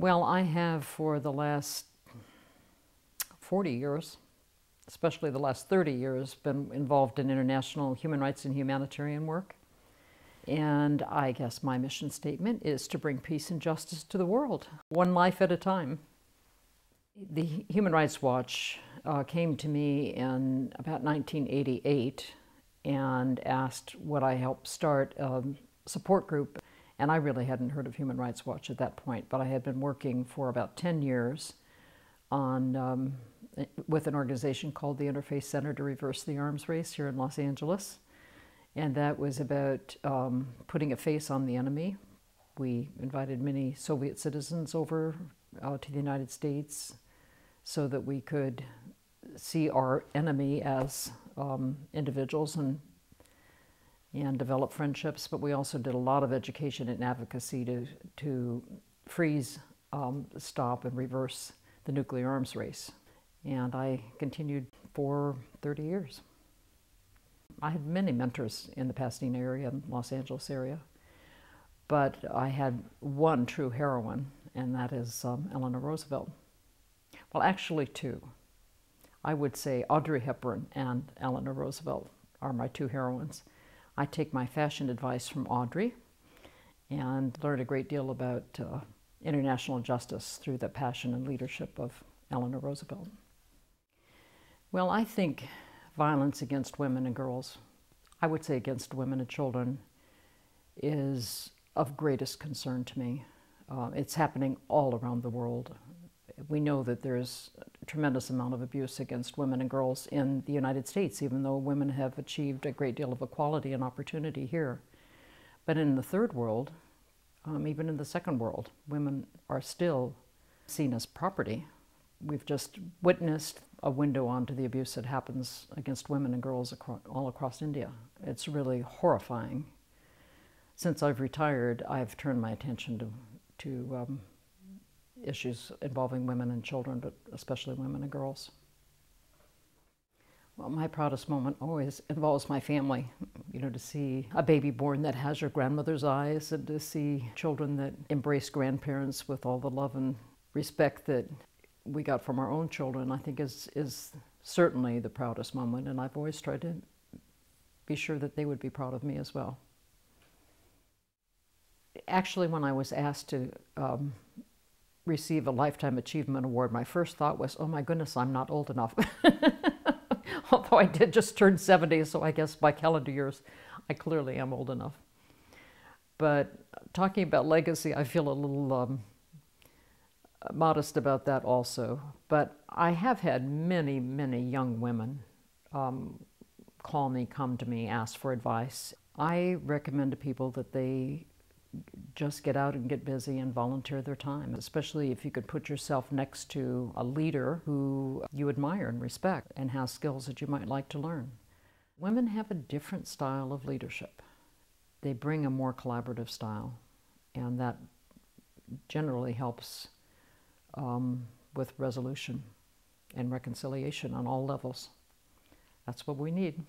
Well, I have for the last 40 years, especially the last 30 years, been involved in international human rights and humanitarian work. And I guess my mission statement is to bring peace and justice to the world, one life at a time. The Human Rights Watch came to me in about 1988 and asked would I help start a support group. And I really hadn't heard of Human Rights Watch at that point, but I had been working for about 10 years on, with an organization called the Interfaith Center to Reverse the Arms Race here in Los Angeles. And that was about putting a face on the enemy. We invited many Soviet citizens over to the United States so that we could see our enemy as individuals and develop friendships, but we also did a lot of education and advocacy to freeze, stop, and reverse the nuclear arms race. And I continued for 30 years. I had many mentors in the Pasadena area and Los Angeles area, but I had one true heroine, and that is Eleanor Roosevelt. Well, actually two. I would say Audrey Hepburn and Eleanor Roosevelt are my two heroines. I take my fashion advice from Audrey and learned a great deal about international justice through the passion and leadership of Eleanor Roosevelt. Well, I think violence against women and girls, I would say against women and children, is of greatest concern to me. It's happening all around the world. We know that there's a tremendous amount of abuse against women and girls in the United States, even though women have achieved a great deal of equality and opportunity here. But in the third world, even in the second world, women are still seen as property. We've just witnessed a window onto the abuse that happens against women and girls all across India. It's really horrifying. Since I've retired, I've turned my attention to issues involving women and children, but especially women and girls. Well, my proudest moment always involves my family. You know, to see a baby born that has your grandmother's eyes, and to see children that embrace grandparents with all the love and respect that we got from our own children, I think is certainly the proudest moment, and I've always tried to be sure that they would be proud of me as well. Actually, when I was asked to receive a Lifetime Achievement Award, my first thought was, oh my goodness, I'm not old enough. Although I did just turn 70, so I guess by calendar years, I clearly am old enough. But talking about legacy, I feel a little modest about that also. But I have had many, many young women call me, come to me, ask for advice. I recommend to people that they just get out and get busy and volunteer their time, especially if you could put yourself next to a leader who you admire and respect and has skills that you might like to learn. Women have a different style of leadership. They bring a more collaborative style, and that generally helps with resolution and reconciliation on all levels. That's what we need.